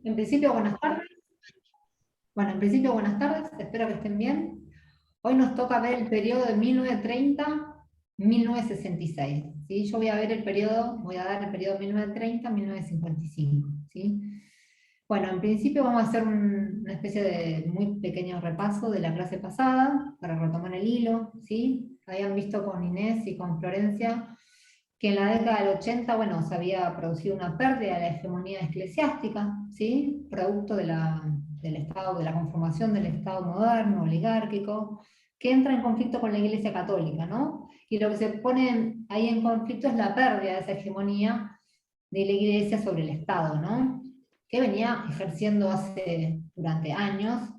En principio, buenas tardes. Bueno, en principio, buenas tardes. Espero que estén bien. Hoy nos toca ver el periodo de 1930-1966. ¿Sí? Yo voy a dar el periodo 1930-1955. ¿Sí? Bueno, en principio vamos a hacer una especie de muy pequeño repaso de la clase pasada, para retomar el hilo. ¿Sí? Habían visto con Inés y con Florencia que en la década del 80, bueno, se había producido una pérdida de la hegemonía eclesiástica, ¿sí? Producto del Estado, de la conformación del Estado moderno, oligárquico, que entra en conflicto con la Iglesia Católica, ¿no? Y lo que se pone ahí en conflicto es la pérdida de esa hegemonía de la Iglesia sobre el Estado, ¿no? Que venía ejerciendo durante años,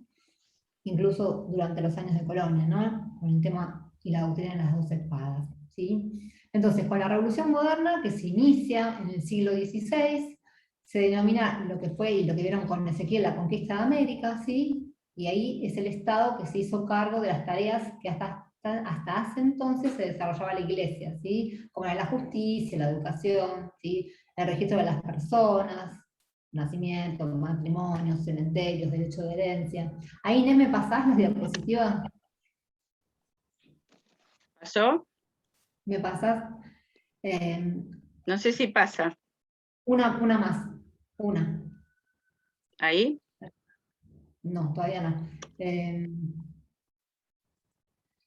incluso durante los años de Colonia, ¿no? Con el tema y la doctrina de las dos espadas, ¿sí? Entonces, con la Revolución Moderna, que se inicia en el siglo XVI, se denomina lo que fue y lo que vieron con Ezequiel la conquista de América, ¿sí? Y ahí es el Estado que se hizo cargo de las tareas que hasta hace entonces se desarrollaba la Iglesia, ¿sí? Como la justicia, la educación, ¿sí? El registro de las personas, nacimiento, matrimonios, cementerios, derecho de herencia. Ahí, Inés, ¿me pasás las diapositivas? ¿Pasó? ¿Me pasás? No sé si pasa. Una más. Una. ¿Ahí? No, todavía no.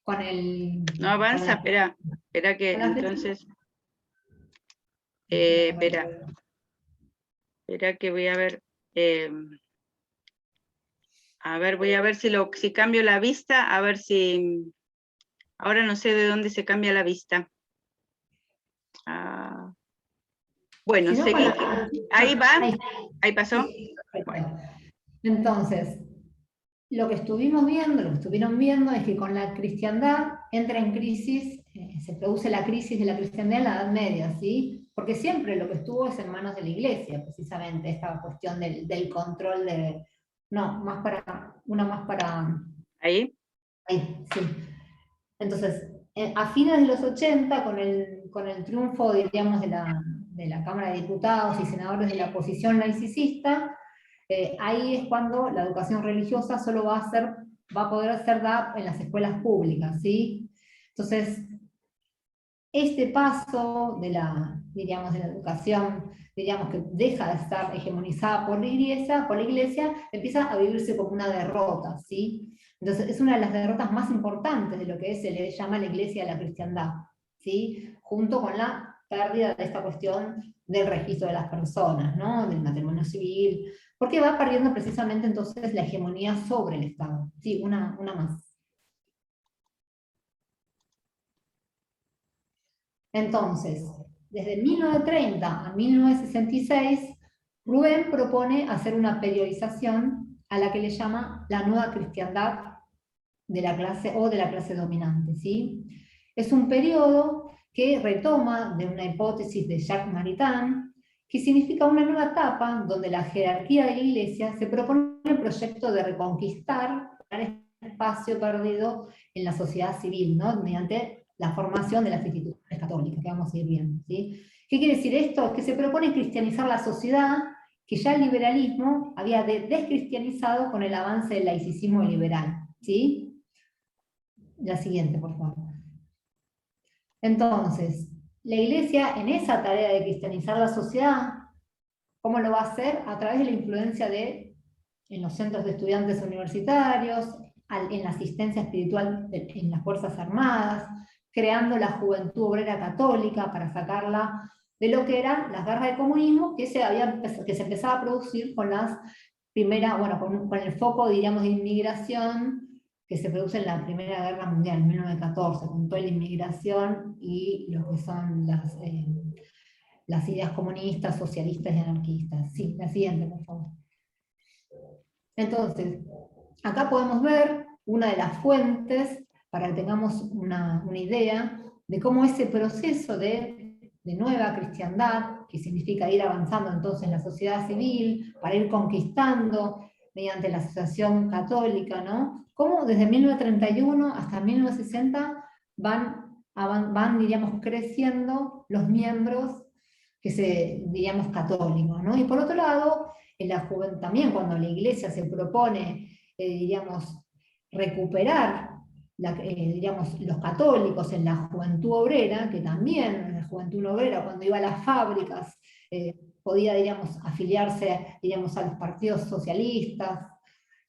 Con el... No avanza, espera que con la entonces... flechita. espera que voy a ver... voy a ver si cambio la vista, a ver si... Ahora no sé de dónde se cambia la vista. Bueno, Si no, seguí. Ahí va. Ahí pasó. Sí, perfecto. Bueno. Entonces, lo que estuvieron viendo es que con la cristiandad entra en crisis, se produce la crisis de la cristiandad en la Edad Media, ¿sí? Porque siempre lo que estuvo es en manos de la Iglesia, precisamente, esta cuestión del control de... No, una más para... Ahí. Ahí, sí. Entonces, a fines de los 80, con el triunfo, diríamos, de la Cámara de Diputados y senadores de la oposición laicista, ahí es cuando la educación religiosa solo va a poder ser dada en las escuelas públicas, ¿sí? Entonces, este paso diríamos, de la educación, diríamos, que deja de estar hegemonizada por la iglesia, empieza a vivirse como una derrota, ¿sí? Entonces, es una de las derrotas más importantes de lo que se le llama la iglesia de la cristiandad, ¿sí? Junto con la pérdida de esta cuestión del registro de las personas, ¿no? Del matrimonio civil, porque va perdiendo precisamente entonces la hegemonía sobre el Estado. Sí, una más. Entonces, desde 1930 a 1966, Rubén propone hacer una periodización a la que le llama la nueva cristiandad de la clase dominante, ¿sí? Es un periodo que retoma de una hipótesis de Jacques Maritain, que significa una nueva etapa donde la jerarquía de la Iglesia se propone el proyecto de reconquistar el espacio perdido en la sociedad civil, ¿no? Mediante la formación de las instituciones católicas, que vamos a ir viendo, ¿sí? ¿Qué quiere decir esto? Que se propone cristianizar la sociedad, que ya el liberalismo había descristianizado con el avance del laicismo liberal, ¿sí? La siguiente, por favor. Entonces, la Iglesia, en esa tarea de cristianizar la sociedad, ¿cómo lo va a hacer? A través de la influencia en los centros de estudiantes universitarios, en la asistencia espiritual en las Fuerzas Armadas, creando la Juventud Obrera Católica para sacarla de lo que eran las guerras de comunismo que se empezaba a producir con con el foco, diríamos, de inmigración que se produce en la Primera Guerra Mundial, en 1914, con toda la inmigración y lo que son las ideas comunistas, socialistas y anarquistas. Sí, la siguiente, por favor. Entonces, acá podemos ver una de las fuentes para que tengamos una idea de cómo ese proceso de nueva cristiandad, que significa ir avanzando entonces en la sociedad civil, para ir conquistando mediante la asociación católica, ¿no? Cómo desde 1931 hasta 1960 van, diríamos, creciendo los miembros diríamos, católicos, ¿no? Y por otro lado, también cuando la Iglesia se propone, diríamos, recuperar digamos, los católicos en la juventud obrera, que también en la juventud obrera, cuando iba a las fábricas, podía, digamos, afiliarse, digamos, a los partidos socialistas,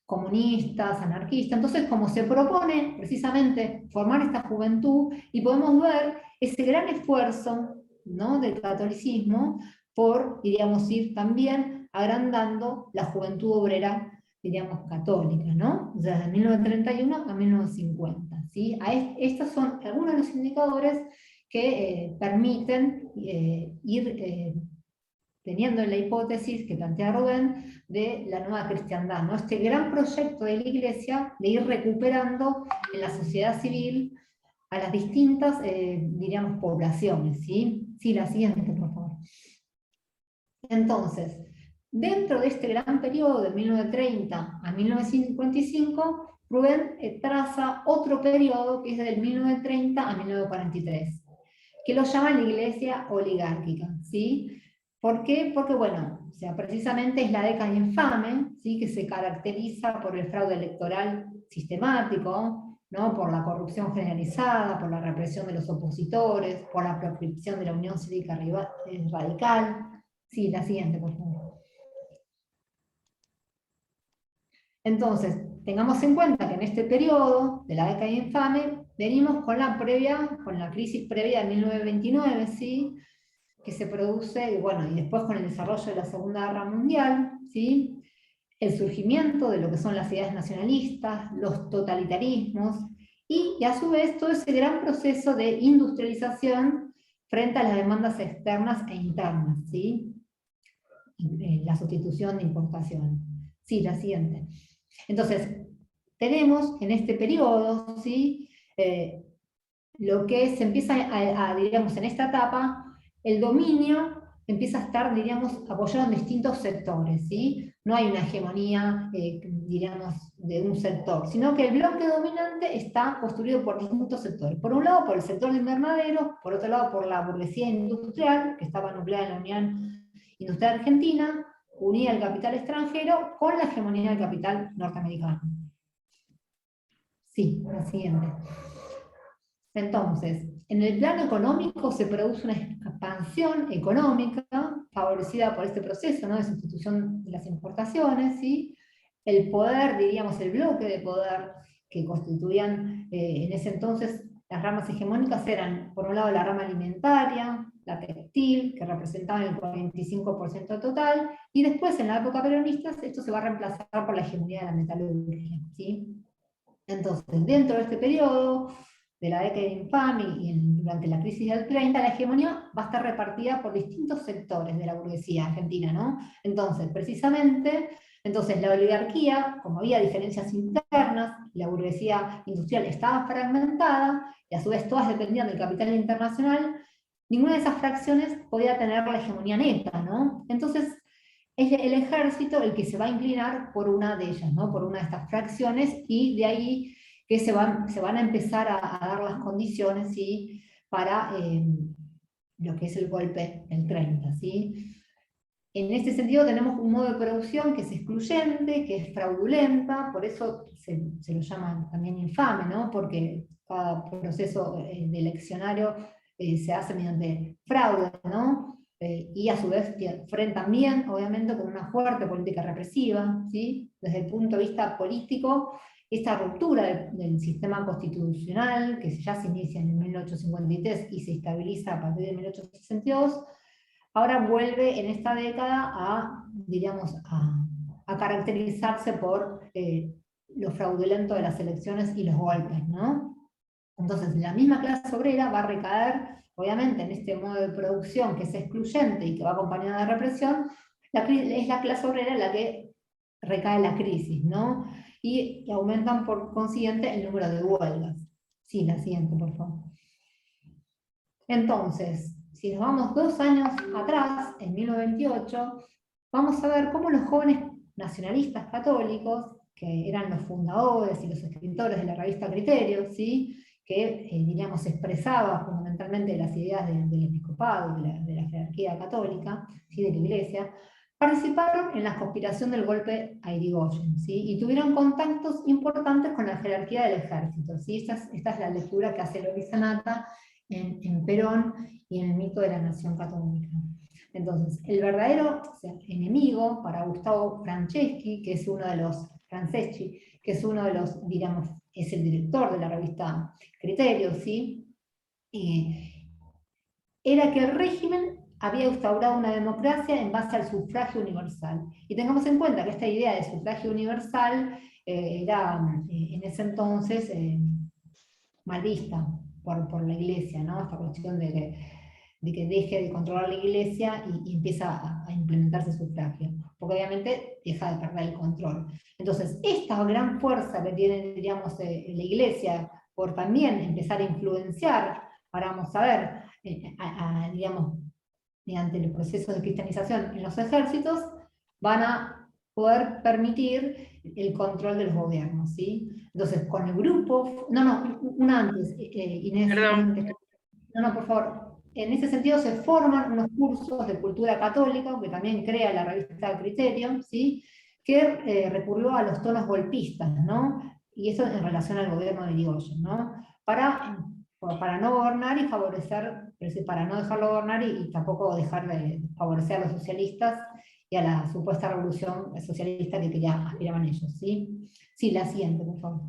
comunistas, anarquistas. Entonces, como se propone precisamente formar esta juventud, y podemos ver ese gran esfuerzo, ¿no?, del catolicismo por, diríamos, ir también agrandando la juventud obrera, diríamos, católica, ¿no? O sea, desde 1931 a 1950, ¿sí? Estos son algunos de los indicadores que permiten ir teniendo la hipótesis que plantea Rubén de la nueva cristiandad, ¿no? Este gran proyecto de la Iglesia de ir recuperando en la sociedad civil a las distintas, diríamos, poblaciones, ¿sí? Sí, la siguiente, por favor. Entonces, dentro de este gran periodo de 1930 a 1955, Rubén traza otro periodo que es del 1930 a 1943, que lo llama la Iglesia oligárquica, ¿sí? ¿Por qué? Porque, bueno, o sea, precisamente es la década infame, ¿sí?, que se caracteriza por el fraude electoral sistemático, ¿no?, por la corrupción generalizada, por la represión de los opositores, por la proscripción de la Unión Cívica Radical. Sí, la siguiente, por favor. Entonces, tengamos en cuenta que en este periodo de la década infame venimos con la crisis previa de 1929, ¿sí?, que se produce, bueno, y después con el desarrollo de la Segunda Guerra Mundial, ¿sí?, el surgimiento de lo que son las ideas nacionalistas, los totalitarismos, y a su vez todo ese gran proceso de industrialización frente a las demandas externas e internas, ¿sí?, la sustitución de importación. Sí, la siguiente. Entonces, tenemos en este periodo, ¿sí?, lo que se empieza diríamos, en esta etapa, el dominio empieza a estar, diríamos, apoyado en distintos sectores, ¿sí? No hay una hegemonía, diríamos, de un sector, sino que el bloque dominante está construido por distintos sectores. Por un lado, por el sector de invernaderos, por otro lado, por la burguesía industrial, que estaba nucleada en la Unión Industrial Argentina, unida al capital extranjero, con la hegemonía del capital norteamericano. Sí, la siguiente. Entonces, en el plano económico se produce una expansión económica favorecida por este proceso, ¿no?, de sustitución de las importaciones, ¿sí? El poder, diríamos, el bloque de poder que constituían en ese entonces las ramas hegemónicas eran, por un lado, la rama alimentaria, la textil, que representaban el 45% total, y después, en la época peronista, esto se va a reemplazar por la hegemonía de la metalurgia, ¿sí? Entonces, dentro de este periodo, de la década infame y durante la crisis del 30, la hegemonía va a estar repartida por distintos sectores de la burguesía argentina, ¿no? Entonces, precisamente, la oligarquía, como había diferencias internas, la burguesía industrial estaba fragmentada, y a su vez todas dependían del capital internacional, ninguna de esas fracciones podía tener la hegemonía neta, ¿no? Entonces, es el ejército el que se va a inclinar por una de ellas, ¿no?, por una de estas fracciones, y de ahí que se van a empezar a dar las condiciones, ¿sí?, para lo que es el golpe del 30, ¿sí? En este sentido tenemos un modo de producción que es excluyente, que es fraudulenta, por eso se lo llama también infame, ¿no?, porque cada proceso de eleccionario se hace mediante fraude, ¿no? Y a su vez también, obviamente, con una fuerte política represiva, ¿sí? Desde el punto de vista político, esta ruptura del sistema constitucional, que ya se inicia en 1853 y se estabiliza a partir de 1862, ahora vuelve en esta década diríamos, a caracterizarse por lo fraudulento de las elecciones y los golpes, ¿no? Entonces, la misma clase obrera va a recaer, obviamente, en este modo de producción que es excluyente y que va acompañada de represión. Es la clase obrera la que recae en la crisis, ¿no? Y aumentan por consiguiente el número de huelgas. Sí, la siguiente, por favor. Entonces, si nos vamos 2 años atrás, en 1928, vamos a ver cómo los jóvenes nacionalistas católicos, que eran los fundadores y los escritores de la revista Criterios, ¿sí?, que, diríamos, expresaba fundamentalmente las ideas del episcopado, de la jerarquía católica, ¿sí?, de la Iglesia, participaron en la conspiración del golpe a Irigoyen, ¿sí? Y tuvieron contactos importantes con la jerarquía del ejército, ¿sí? Esta es la lectura que hace Loris Sanata en Perón y en el mito de la nación católica. Entonces, el verdadero, o sea, enemigo para Gustavo Franceschi, que es uno de los, Franceschi, que es uno de los, digamos, es el director de la revista Criterio, ¿sí? Era que el régimen había instaurado una democracia en base al sufragio universal. Y tengamos en cuenta que esta idea de sufragio universal era en ese entonces mal vista por la Iglesia, ¿no? Esta cuestión de que deje de controlar la Iglesia y empieza a implementarse el sufragio, porque obviamente deja de perder el control. Entonces, esta gran fuerza que tiene, diríamos, la Iglesia, por también empezar a influenciar, ahora vamos a ver, digamos, mediante los procesos de cristianización en los ejércitos, van a poder permitir el control de los gobiernos, ¿sí? Entonces, con el grupo, una antes, Inés, Perdón. por favor. En ese sentido se forman unos cursos de cultura católica, que también crea la revista Criterio, ¿sí? Que recurrió a los tonos golpistas, ¿no? Y eso en relación al gobierno de Irigoyen, ¿no? Para no gobernar y favorecer, para no dejarlo gobernar y tampoco dejar de favorecer a los socialistas y a la supuesta revolución socialista que aspiraban ellos, ¿sí? Sí, la siguiente, por favor.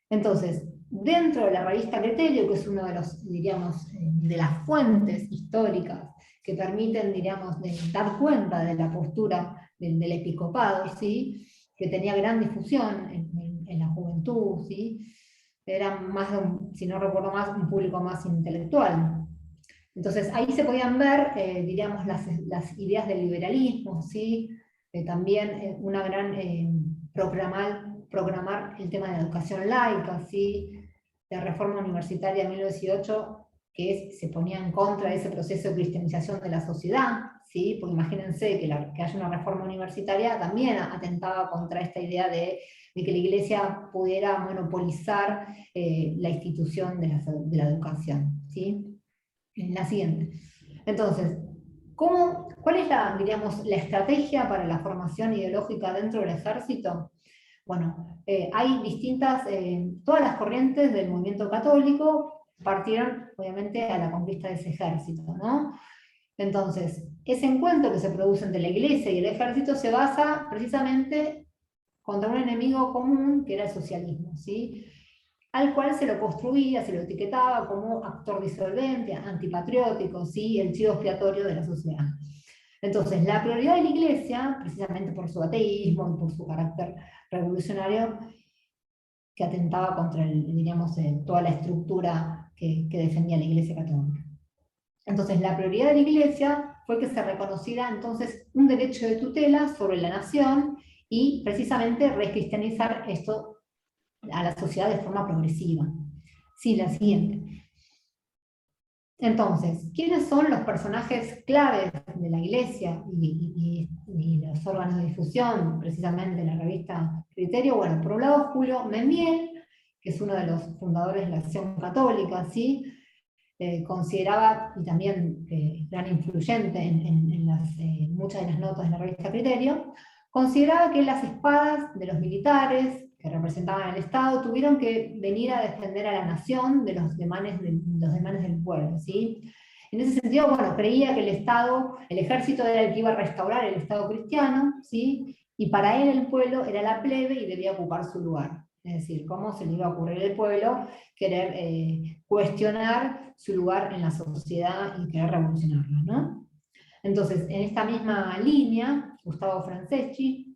Entonces, dentro de la revista Criterio, que es uno de los, diríamos, de las fuentes históricas que permiten, diríamos, dar cuenta de la postura del episcopado, ¿sí? Que tenía gran difusión en la juventud, ¿sí? Era más, si no recuerdo más, un público más intelectual. Entonces ahí se podían ver, diríamos, las ideas del liberalismo, ¿sí? También una gran programar el tema de la educación laica, ¿sí? La reforma universitaria de 1918, que se ponía en contra de ese proceso de cristianización de la sociedad, ¿sí? Porque imagínense que haya una reforma universitaria también atentaba contra esta idea de que la Iglesia pudiera monopolizar la institución de la educación, ¿sí? La siguiente. Entonces, ¿cuál es diríamos, la estrategia para la formación ideológica dentro del ejército? Bueno, hay distintas, todas las corrientes del movimiento católico partieron obviamente a la conquista de ese ejército, ¿no? Entonces, ese encuentro que se produce entre la Iglesia y el ejército se basa precisamente contra un enemigo común que era el socialismo, ¿sí? Al cual se lo construía, se lo etiquetaba como actor disolvente, antipatriótico, ¿sí? El chivo expiatorio de la sociedad. Entonces, la prioridad de la Iglesia, precisamente por su ateísmo y por su carácter revolucionario, que atentaba contra, diríamos, toda la estructura que defendía la Iglesia católica. Entonces, la prioridad de la Iglesia fue que se reconociera entonces un derecho de tutela sobre la nación y precisamente recristianizar esto a la sociedad de forma progresiva. Sí, la siguiente. Entonces, ¿quiénes son los personajes claves de la Iglesia y los órganos de difusión, precisamente en la revista Criterio? Bueno, por un lado Julio Memmiel, que es uno de los fundadores de la Acción Católica, ¿sí? Consideraba, y también gran influyente en muchas de las notas de la revista Criterio, consideraba que las espadas de los militares que representaban al Estado tuvieron que venir a defender a la nación de los demanes del pueblo, ¿sí? En ese sentido, bueno, creía que el ejército era el que iba a restaurar el Estado cristiano, ¿sí? Y para él el pueblo era la plebe y debía ocupar su lugar. Es decir, cómo se le iba a ocurrir al pueblo querer cuestionar su lugar en la sociedad y querer revolucionarla, ¿no? Entonces, en esta misma línea, Gustavo Franceschi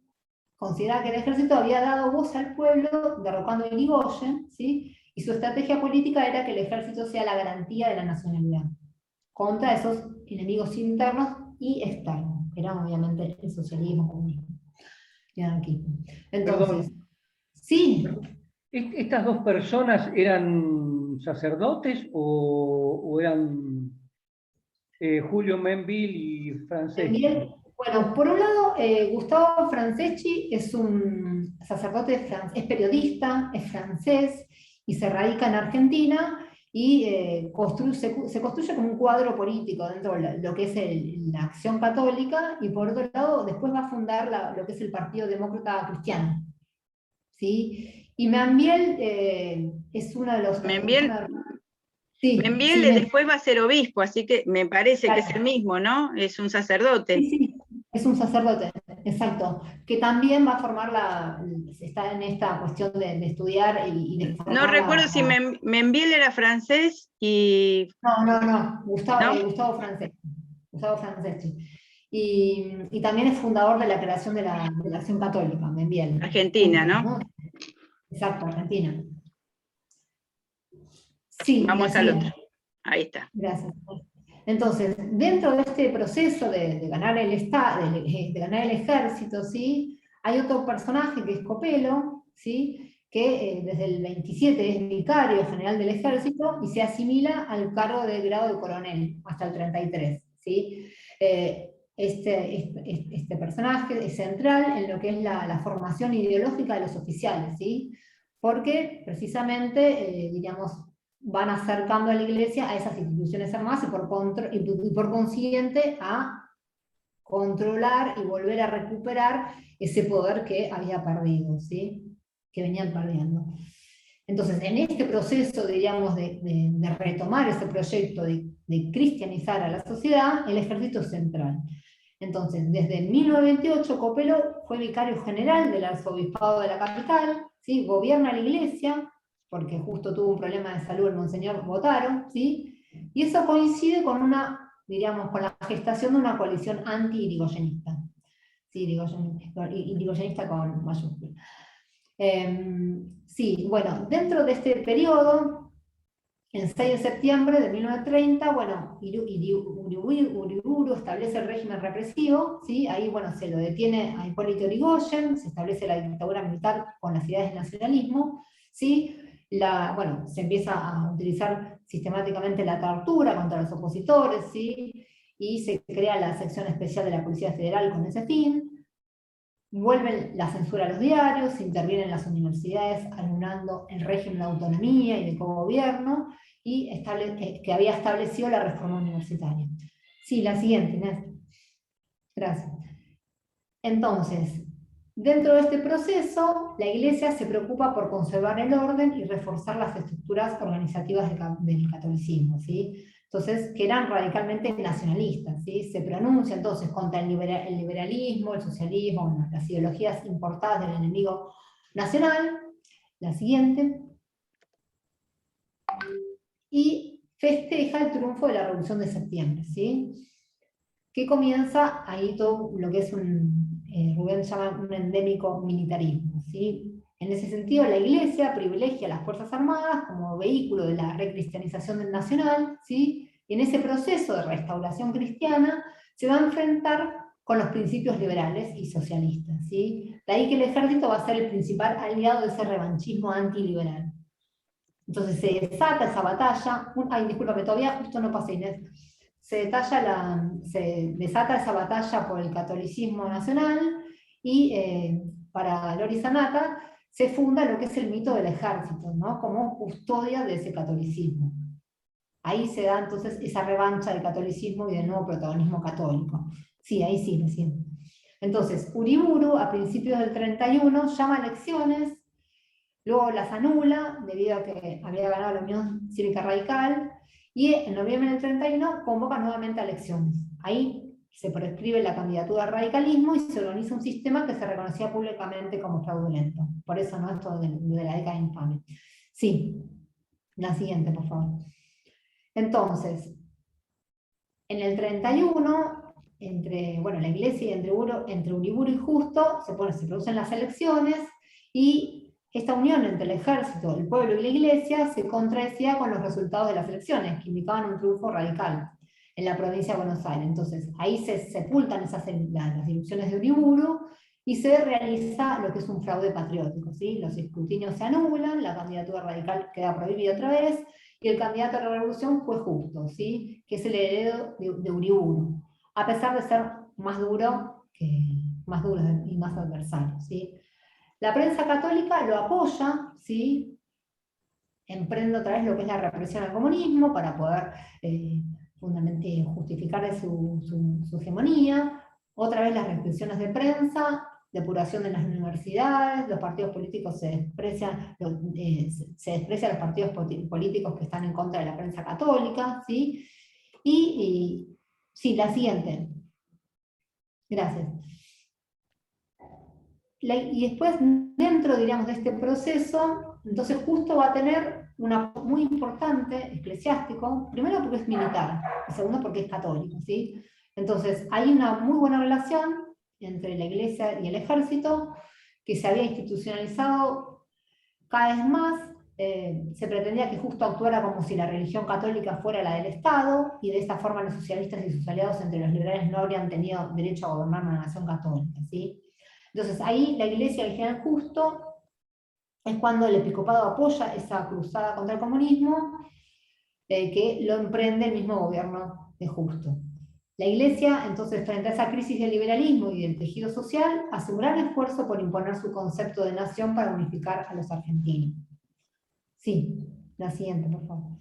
consideraba que el ejército había dado voz al pueblo derrocando a Irigoyen, ¿sí? Y su estrategia política era que el ejército sea la garantía de la nacionalidad contra esos enemigos internos y externos, que eran obviamente el socialismo, comunismo y anarquismo. Entonces, Perdón. sí. ¿Estas dos personas eran sacerdotes o eran Julio Memmiel y Franceschi? Bueno, por un lado, Gustavo Franceschi es un sacerdote, es periodista, es francés y se radica en Argentina, y se construye como un cuadro político dentro de lo que es la Acción Católica, y por otro lado después va a fundar lo que es el Partido Demócrata Cristiano, ¿sí? Y Membiel es uno de los... Sí, sí, Membiel después va a ser obispo, así que me parece que claro. es el mismo, ¿no? Es un sacerdote. Sí, sí, es un sacerdote, exacto, que también va a formar está en esta cuestión de estudiar y de No formar recuerdo si Membiel era francés y... No, ¿no? Gustavo Franceschi. Gustavo Franceschi. Y también es fundador de la creación de la Acción Católica, Membiel. Argentina, ¿no? Exacto, Argentina. Sí, la Vamos al otro. siguiente. Ahí está. Gracias. Entonces, dentro de este proceso de ganar el Estado, de ganar el ejército, ¿sí? Hay otro personaje que es Copelo, ¿sí? Que desde el 27 es vicario general del ejército y se asimila al cargo de grado de coronel hasta el 33, ¿sí? Este personaje es central en lo que es la formación ideológica de los oficiales, ¿sí? Porque precisamente, diríamos, van acercando a la Iglesia a esas instituciones armadas y por consiguiente a controlar y volver a recuperar ese poder que había perdido, ¿sí? Que venían perdiendo. Entonces, en este proceso, diríamos, de retomar ese proyecto de cristianizar a la sociedad, el ejército es central. Entonces, desde 1928, Copelo fue vicario general del arzobispado de la capital, ¿sí? Gobierna la Iglesia, porque justo tuvo un problema de salud el monseñor Botaro, ¿sí? Y eso coincide con diríamos, con la gestación de una coalición anti-irigoyenista. Sí, irigoyenista con mayúscula. Sí, bueno, dentro de este periodo, el 6 de septiembre de 1930, bueno, Uriburu establece el régimen represivo, ¿sí? Ahí, bueno, se lo detiene a Hipólito Yrigoyen, se establece la dictadura militar con las ideas del nacionalismo, ¿sí? Bueno, se empieza a utilizar sistemáticamente la tortura contra los opositores, ¿sí? Y se crea la sección especial de la Policía Federal con ese fin. Vuelven la censura a los diarios, intervienen las universidades anulando el régimen de autonomía y de cogobierno y que había establecido la reforma universitaria. Sí, la siguiente, Inés. Gracias. Entonces, dentro de este proceso, la Iglesia se preocupa por conservar el orden y reforzar las estructuras organizativas del catolicismo, ¿sí? Entonces, que eran radicalmente nacionalistas, ¿sí? Se pronuncia entonces contra el liberalismo, el socialismo, bueno, las ideologías importadas del enemigo nacional. La siguiente. Y festeja el triunfo de la Revolución de Septiembre, ¿sí? Que comienza ahí todo lo que es Rubén llama un endémico militarismo, ¿sí? En ese sentido, la Iglesia privilegia a las Fuerzas Armadas como vehículo de la recristianización del nacional, ¿sí? Y en ese proceso de restauración cristiana se va a enfrentar con los principios liberales y socialistas, ¿sí? De ahí que el ejército va a ser el principal aliado de ese revanchismo antiliberal. Entonces se desata esa batalla, ay, discúlpame, todavía justo no pasé, Inés. Se desata esa batalla por el catolicismo nacional y para Loris Anata se funda lo que es el mito del ejército, ¿no? Como custodia de ese catolicismo. Ahí se da entonces esa revancha del catolicismo y del nuevo protagonismo católico. Sí, ahí sí, me siento. Entonces, Uriburu, a principios del 31, llama a elecciones, luego las anula debido a que había ganado la Unión Cívica Radical, y en noviembre del 31 convoca nuevamente a elecciones. Ahí se prescribe la candidatura al radicalismo y se organiza un sistema que se reconocía públicamente como fraudulento. Por eso, ¿no? Esto de la década infame. Sí, la siguiente, por favor. Entonces, en el 31, entre la Iglesia y entre Uriburu y Justo, se producen las elecciones, y esta unión entre el ejército, el pueblo y la Iglesia se contradecía con los resultados de las elecciones, que indicaban un triunfo radical en la provincia de Buenos Aires. Entonces, ahí se sepultan las ilusiones de Uriburu, y se realiza lo que es un fraude patriótico, ¿sí? Los escrutinios se anulan, la candidatura radical queda prohibida otra vez, y el candidato a la revolución fue Justo, ¿sí? Que es el heredero de Uriburu, a pesar de ser más duro y más adversario, ¿sí? La prensa católica lo apoya, ¿sí? emprende otra vez lo que es la represión al comunismo para poder fundamentalmente justificar su hegemonía, otra vez las restricciones de prensa, depuración de las universidades, los partidos políticos se desprecian a los partidos políticos que están en contra de la prensa católica, ¿sí? Sí, la siguiente. Gracias. Y después, dentro, diríamos, de este proceso, entonces justo va a tener una muy importante, eclesiástico, primero porque es militar, y segundo porque es católico, ¿sí? Entonces, hay una muy buena relación entre la iglesia y el ejército, que se había institucionalizado cada vez más. Se pretendía que justo actuara como si la religión católica fuera la del Estado, y de esta forma los socialistas y sus aliados entre los liberales no habrían tenido derecho a gobernar una nación católica, ¿sí? Entonces ahí la iglesia del general Justo es cuando el episcopado apoya esa cruzada contra el comunismo, que lo emprende el mismo gobierno de Justo. La iglesia, entonces, frente a esa crisis del liberalismo y del tejido social, hace un gran esfuerzo por imponer su concepto de nación para unificar a los argentinos. Sí, la siguiente, por favor.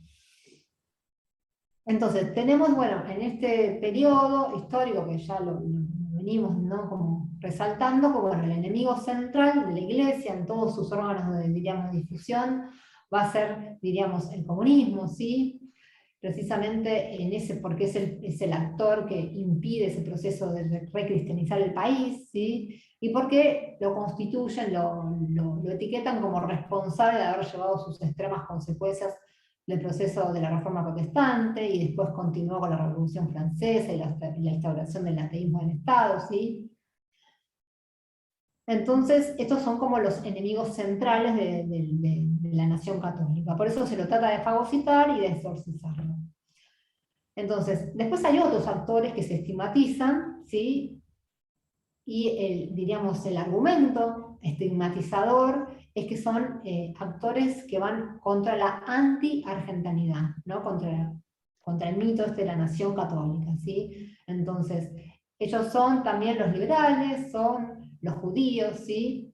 Entonces, tenemos, bueno, en este periodo histórico que ya lo venimos, ¿no?, como resaltando, como el enemigo central de la iglesia en todos sus órganos de, diríamos, difusión, va a ser, diríamos, el comunismo, ¿sí? Precisamente en ese, porque es el actor que impide ese proceso de recristianizar el país, ¿sí? Y porque lo constituyen, lo etiquetan como responsable de haber llevado sus extremas consecuencias del proceso de la Reforma Protestante, y después continuó con la Revolución Francesa y la instauración del ateísmo en el Estado, ¿sí? Entonces, estos son como los enemigos centrales de la nación católica. Por eso se lo trata de fagocitar y de exorcizarlo. Entonces, después hay otros actores que se estigmatizan, ¿sí? Y diríamos, el argumento estigmatizador es que son actores que van contra la anti-argentanidad, ¿no? Contra el mito de la nación católica, ¿sí? Entonces, ellos son también los liberales, son los judíos, ¿sí?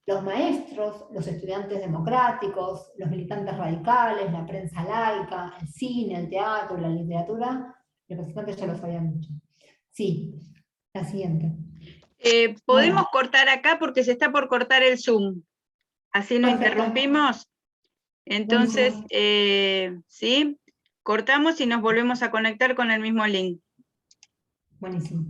Los maestros, los estudiantes democráticos, los militantes radicales, la prensa laica, el cine, el teatro, la literatura, los participantes ya lo sabían mucho. Sí, la siguiente. Podemos cortar acá porque se está por cortar el Zoom. Así no Perfecto. interrumpimos. Entonces, sí, cortamos y nos volvemos a conectar con el mismo link. Buenísimo.